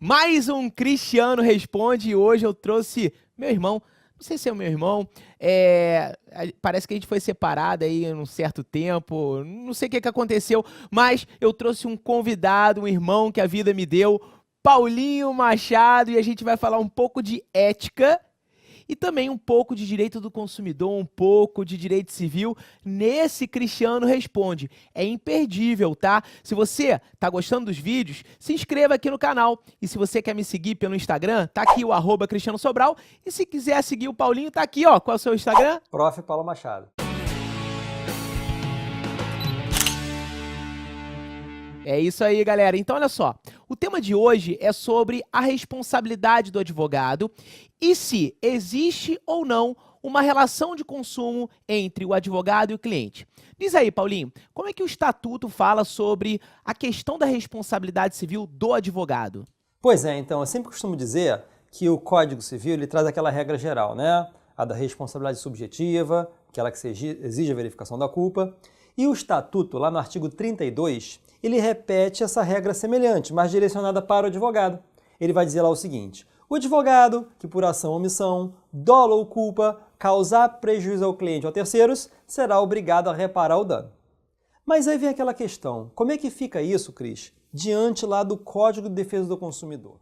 Mais um Cristiano Responde e hoje eu trouxe meu irmão. Não sei se é o meu irmão, parece que a gente foi separado aí em um certo tempo, não sei o que aconteceu, mas eu trouxe um convidado, um irmão que a vida me deu, Paulinho Machado, e a gente vai falar um pouco de ética e também um pouco de direito do consumidor, um pouco de direito civil nesse Cristiano Responde. É imperdível, tá? Se você tá gostando dos vídeos, se inscreva aqui no canal. E se você quer me seguir pelo Instagram, tá aqui o @Cristiano Sobral. E se quiser seguir o Paulinho, tá aqui, ó. Qual é o seu Instagram? Prof. Paulo Machado. É isso aí, galera. Então, olha só. O tema de hoje é sobre a responsabilidade do advogado e se existe ou não uma relação de consumo entre o advogado e o cliente. Diz aí, Paulinho, como é que o Estatuto fala sobre a questão da responsabilidade civil do advogado? Pois é, então, eu sempre costumo dizer que o Código Civil ele traz aquela regra geral, né? A da responsabilidade subjetiva, aquela que exige a verificação da culpa. E o Estatuto, lá no artigo 32, ele repete essa regra semelhante, mas direcionada para o advogado. Ele vai dizer lá o seguinte: o advogado que por ação ou omissão, dolo ou culpa, causar prejuízo ao cliente ou a terceiros, será obrigado a reparar o dano. Mas aí vem aquela questão, como é que fica isso, Cris, diante lá do Código de Defesa do Consumidor?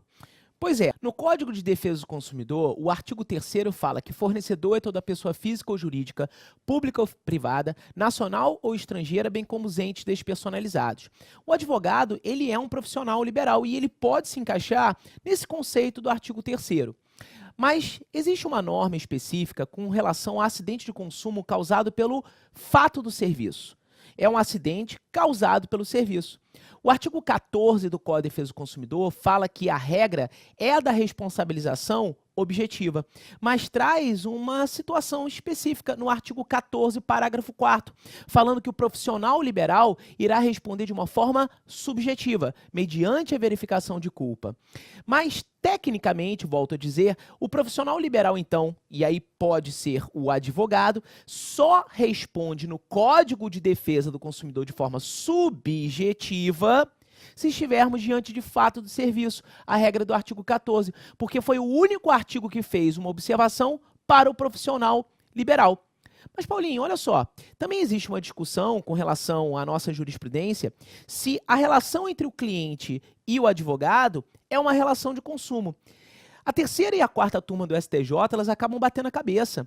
Pois é, no Código de Defesa do Consumidor, o artigo 3º fala que fornecedor é toda pessoa física ou jurídica, pública ou privada, nacional ou estrangeira, bem como os entes despersonalizados. O advogado, ele é um profissional liberal e ele pode se encaixar nesse conceito do artigo 3º. Mas existe uma norma específica com relação a acidente de consumo causado pelo fato do serviço. É um acidente causado pelo serviço. O artigo 14 do Código de Defesa do Consumidor fala que a regra é a da responsabilização objetiva, mas traz uma situação específica no artigo 14, parágrafo 4º, falando que o profissional liberal irá responder de uma forma subjetiva, mediante a verificação de culpa. Mas, tecnicamente, volto a dizer, o profissional liberal, então, e aí pode ser o advogado, só responde no Código de Defesa do Consumidor de forma subjetiva se estivermos diante de fato do serviço, a regra do artigo 14, porque foi o único artigo que fez uma observação para o profissional liberal. Mas, Paulinho, olha só, também existe uma discussão com relação à nossa jurisprudência se a relação entre o cliente e o advogado é uma relação de consumo. A terceira e a quarta turma do STJ, elas acabam batendo a cabeça.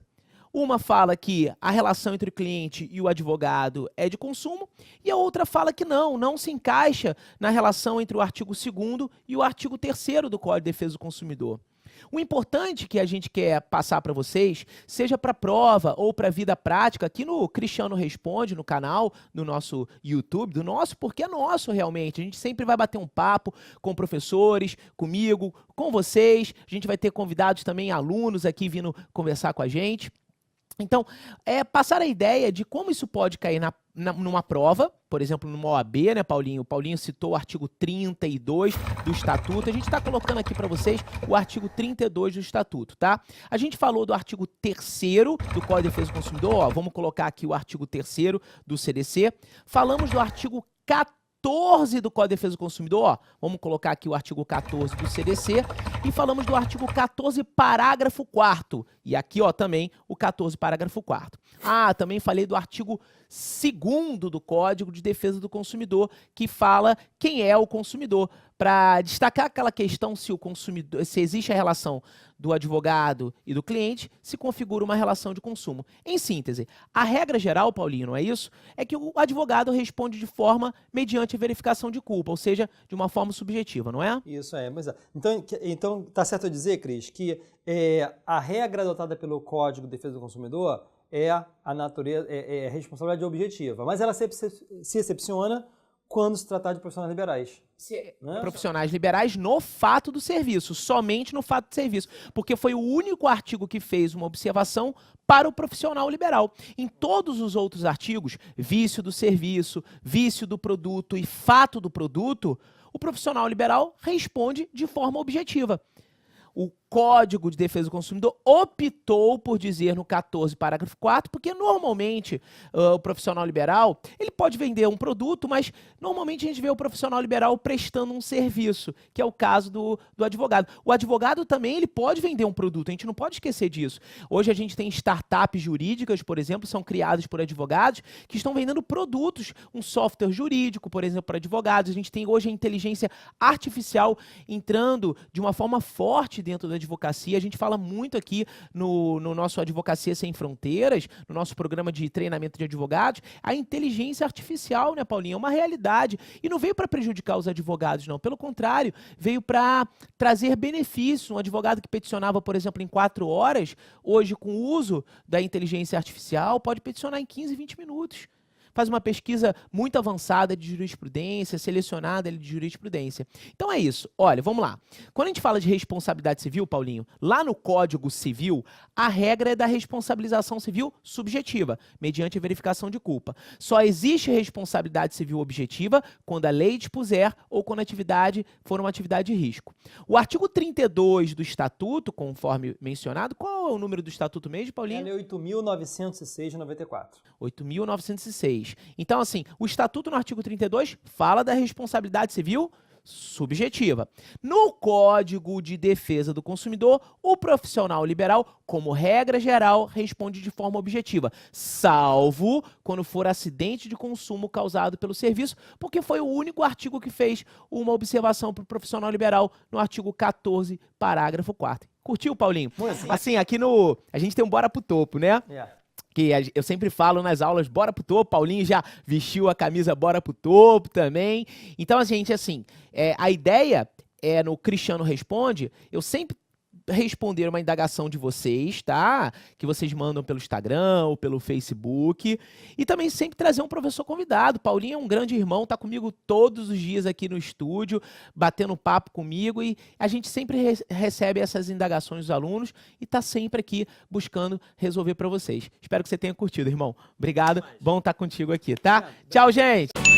Uma fala que a relação entre o cliente e o advogado é de consumo, e a outra fala que não se encaixa na relação entre o artigo 2º e o artigo 3º do Código de Defesa do Consumidor. O importante que a gente quer passar para vocês, seja para prova ou para vida prática, aqui no Cristiano Responde, no canal, no nosso YouTube, do nosso, porque é nosso realmente. A gente sempre vai bater um papo com professores, comigo, com vocês. A gente vai ter convidados também, alunos aqui vindo conversar com a gente. Então, passar a ideia de como isso pode cair numa prova, por exemplo, numa OAB, né, Paulinho? O Paulinho citou o artigo 32 do Estatuto. A gente está colocando aqui para vocês o artigo 32 do Estatuto, tá? A gente falou do artigo 3º do Código de Defesa do Consumidor, ó, vamos colocar aqui o artigo 3º do CDC. Falamos do artigo 14 do Código de Defesa do Consumidor, ó, vamos colocar aqui o artigo 14 do CDC, e falamos do artigo 14, parágrafo 4º, e aqui, ó, também o 14, parágrafo 4º. Ah, também falei do artigo 2º do Código de Defesa do Consumidor, que fala quem é o consumidor, para destacar aquela questão se o consumidor, se existe a relação do advogado e do cliente, se configura uma relação de consumo. Em síntese, a regra geral, Paulinho, não é isso? É que o advogado responde de forma mediante a verificação de culpa, ou seja, de uma forma subjetiva, não é? Isso é, mas então tá certo eu dizer, Cris, que a regra adotada pelo Código de Defesa do Consumidor é a natureza, é responsabilidade objetiva, mas ela se excepciona quando se tratar de profissionais liberais. Né? Profissionais liberais no fato do serviço, somente no fato do serviço, porque foi o único artigo que fez uma observação para o profissional liberal. Em todos os outros artigos, vício do serviço, vício do produto e fato do produto, o profissional liberal responde de forma objetiva. O Código de Defesa do Consumidor optou por dizer no 14, parágrafo 4, porque normalmente o profissional liberal, ele pode vender um produto, mas normalmente a gente vê o profissional liberal prestando um serviço, que é o caso do advogado. O advogado também, ele pode vender um produto, a gente não pode esquecer disso. Hoje a gente tem startups jurídicas, por exemplo, são criadas por advogados, que estão vendendo produtos, um software jurídico, por exemplo, para advogados. A gente tem hoje a inteligência artificial entrando de uma forma forte dentro da advocacia. A gente fala muito aqui no nosso Advocacia Sem Fronteiras, no nosso programa de treinamento de advogados, a inteligência artificial, né, Paulinho? É uma realidade. E não veio para prejudicar os advogados, não. Pelo contrário, veio para trazer benefícios. Um advogado que peticionava, por exemplo, em 4 horas, hoje, com o uso da inteligência artificial, pode peticionar em 15, 20 minutos. Faz uma pesquisa muito avançada de jurisprudência, selecionada de jurisprudência. Então é isso. Olha, vamos lá. Quando a gente fala de responsabilidade civil, Paulinho, lá no Código Civil, a regra é da responsabilização civil subjetiva, mediante a verificação de culpa. Só existe responsabilidade civil objetiva quando a lei dispuser ou quando a atividade for uma atividade de risco. O artigo 32 do Estatuto, conforme mencionado, qual é o número do Estatuto mesmo, Paulinho? É 8.906 de 94. 8.906. Então, assim, o Estatuto no artigo 32 fala da responsabilidade civil subjetiva. No Código de Defesa do Consumidor, o profissional liberal, como regra geral, responde de forma objetiva, salvo quando for acidente de consumo causado pelo serviço, porque foi o único artigo que fez uma observação para o profissional liberal no artigo 14, parágrafo 4º. Curtiu, Paulinho? Assim, aqui a gente tem um bora pro topo, né? Que eu sempre falo nas aulas, bora pro topo. Paulinho já vestiu a camisa bora pro topo também. Então, gente, assim, a ideia é no Cristiano Responde, eu sempre responder uma indagação de vocês, tá? Que vocês mandam pelo Instagram ou pelo Facebook. E também sempre trazer um professor convidado. Paulinho é um grande irmão, tá comigo todos os dias aqui no estúdio, batendo papo comigo. E a gente sempre recebe essas indagações dos alunos e tá sempre aqui buscando resolver para vocês. Espero que você tenha curtido, irmão. Obrigado. Bom estar contigo aqui, tá? Tchau, gente!